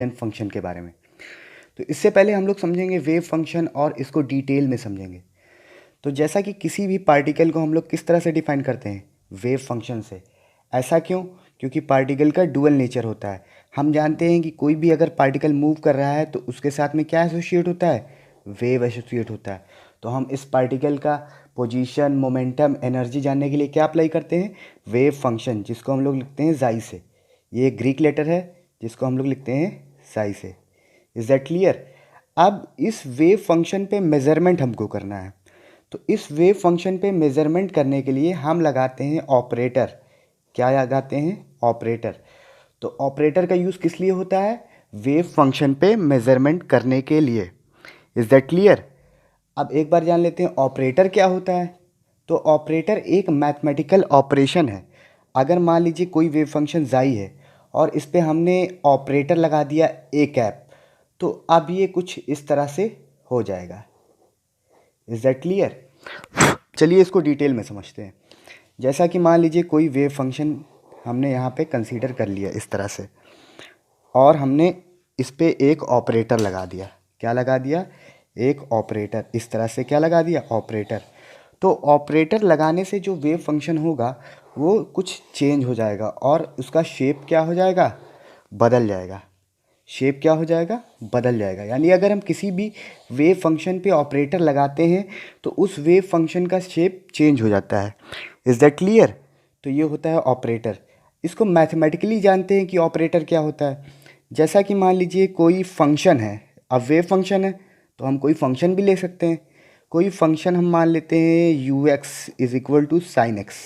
Function के बारे में। तो इससे पहले हम लोग समझेंगे वेव फंक्शन और इसको डिटेल में समझेंगे। तो जैसा कि किसी भी पार्टिकल को हम लोग किस तरह से डिफाइन करते हैं, वेव फंक्शन से। ऐसा क्यों? क्योंकि पार्टिकल का डुअल नेचर होता है। हम जानते हैं कि कोई भी अगर पार्टिकल मूव कर रहा है तो उसके साथ में क्या एसोसिएट होता है, वेव एसोसिएट होता है। तो हम इस पार्टिकल का पोजीशन, मोमेंटम, एनर्जी जानने के लिए क्या अप्लाई करते हैं, वेव फंक्शन, जिसको हम लोग लिखते हैं जाई से। ये ग्रीक लेटर है जिसको हम लोग लिखते हैं साई से। Is that clear? अब इस वेव फंक्शन पे मेज़रमेंट हमको करना है। तो इस वेव फंक्शन पे मेज़रमेंट करने के लिए हम लगाते हैं ऑपरेटर। क्या लगाते हैं? ऑपरेटर। तो ऑपरेटर का यूज़ किस लिए होता है? वेव फंक्शन पे मेज़रमेंट करने के लिए। Is that clear? अब एक बार जान लेते हैं ऑपरेटर क्या होता है। तो ऑपरेटर एक मैथमेटिकल ऑपरेशन है। अगर मान लीजिए कोई वेव फंक्शन जाई है और इस पे हमने ऑपरेटर लगा दिया ए कैप, तो अब ये कुछ इस तरह से हो जाएगा। Is that clear? चलिए इसको डिटेल में समझते हैं। जैसा कि मान लीजिए कोई वेव फंक्शन हमने यहाँ पे कंसीडर कर लिया इस तरह से, और हमने इस पे एक ऑपरेटर लगा दिया। क्या लगा दिया? एक ऑपरेटर। इस तरह से क्या लगा दिया? ऑपरेटर। तो ऑपरेटर लगाने से जो वेव फंक्शन होगा वो कुछ चेंज हो जाएगा और उसका शेप क्या हो जाएगा? बदल जाएगा। शेप क्या हो जाएगा? बदल जाएगा। यानी अगर हम किसी भी वेव फंक्शन पे ऑपरेटर लगाते हैं तो उस वेव फंक्शन का शेप चेंज हो जाता है। Is that clear? तो ये होता है ऑपरेटर। इसको मैथमेटिकली जानते हैं कि ऑपरेटर क्या होता है। जैसा कि मान लीजिए कोई फंक्शन है, अब वेव फंक्शन है तो हम कोई फंक्शन भी ले सकते हैं। कोई फंक्शन हम मान लेते हैं u x is equal to sine x.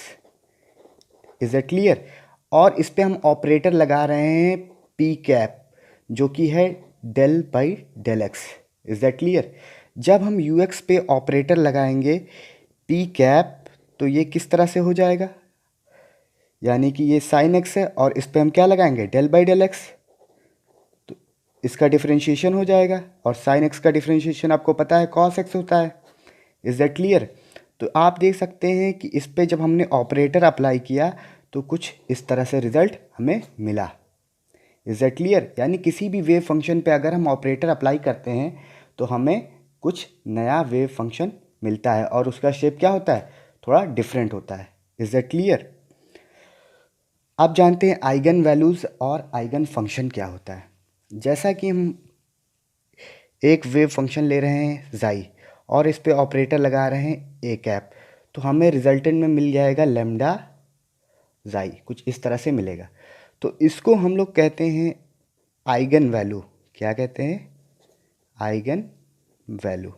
Is that clear? और इस पे हम ऑपरेटर लगा रहे हैं पी कैप, जो कि है del by del x. Is that clear? जब हम यू एक्स पे ऑपरेटर लगाएंगे पी कैप, तो ये किस तरह से हो जाएगा? यानी कि ये साइन एक्स है और इस पे हम क्या लगाएंगे? Del by del x. तो इसका डिफरेंशिएशन हो जाएगा, और साइन एक्स का डिफरेंशिएशन आपको पता है कॉस एक्स होता है। Is that clear? तो आप देख सकते हैं कि इस पे जब हमने ऑपरेटर अप्लाई किया तो कुछ इस तरह से रिज़ल्ट हमें मिला। Is that clear? यानी किसी भी वेव फंक्शन पे अगर हम ऑपरेटर अप्लाई करते हैं तो हमें कुछ नया वेव फंक्शन मिलता है और उसका शेप क्या होता है? थोड़ा डिफरेंट होता है। Is that clear? अब जानते हैं आइगन वैल्यूज़ और आइगन फंक्शन क्या होता है। जैसा कि हम एक वेव फंक्शन ले रहे हैं जाई और इस पे ऑपरेटर लगा रहे हैं ए कैप, तो हमें रिजल्टेंट में मिल जाएगा लेमडा जाई, कुछ इस तरह से मिलेगा। तो इसको हम लोग कहते हैं आइगन वैल्यू। क्या कहते हैं? Eigen value.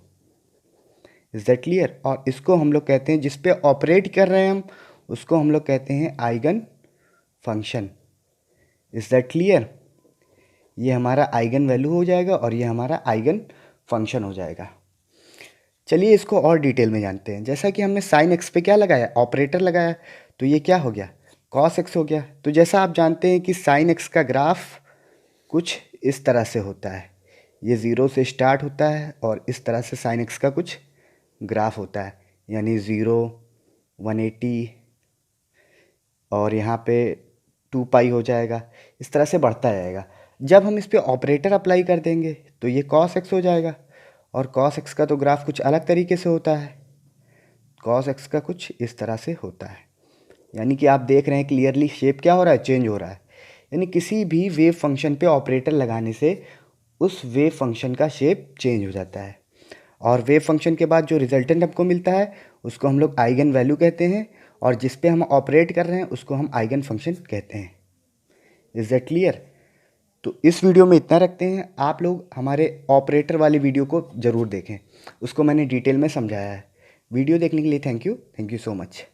Is that clear? और इसको हम लोग कहते हैं, जिस पे ऑपरेट कर रहे हैं हम, उसको हम लोग कहते हैं eigen function. Is that clear? ये हमारा आइगन वैल्यू हो जाएगा और ये हमारा आइगन फंक्शन हो जाएगा। चलिए इसको और डिटेल में जानते हैं। जैसा कि हमने साइन एक्स पे क्या लगाया? ऑपरेटर लगाया, तो ये क्या हो गया? कॉस एक्स हो गया। तो जैसा आप जानते हैं कि साइन एक्स का ग्राफ कुछ इस तरह से होता है। ये ज़ीरो से स्टार्ट होता है और इस तरह से साइन एक्स का कुछ ग्राफ होता है, यानी 0, 180 और यहाँ पे 2 पाई हो जाएगा। इस तरह से बढ़ता जाएगा। जब हम इस पे ऑपरेटर अप्लाई कर देंगे तो ये कॉस एक्स हो जाएगा, और कॉस एक्स का तो ग्राफ कुछ अलग तरीके से होता है। कॉस एक्स का कुछ इस तरह से होता है। यानी कि आप देख रहे हैं क्लियरली शेप क्या हो रहा है? चेंज हो रहा है। यानी किसी भी वेव फंक्शन पे ऑपरेटर लगाने से उस वेव फंक्शन का शेप चेंज हो जाता है, और वेव फंक्शन के बाद जो रिजल्टेंट हमको मिलता है उसको हम लोग आइगन वैल्यू कहते हैं, और जिस पे हम ऑपरेट कर रहे हैं उसको हम आइगन फंक्शन कहते हैं। Is that clear? तो इस वीडियो में इतना रखते हैं। आप लोग हमारे ऑपरेटर वाली वीडियो को ज़रूर देखें, उसको मैंने डिटेल में समझाया है। वीडियो देखने के लिए थैंक यू सो मच।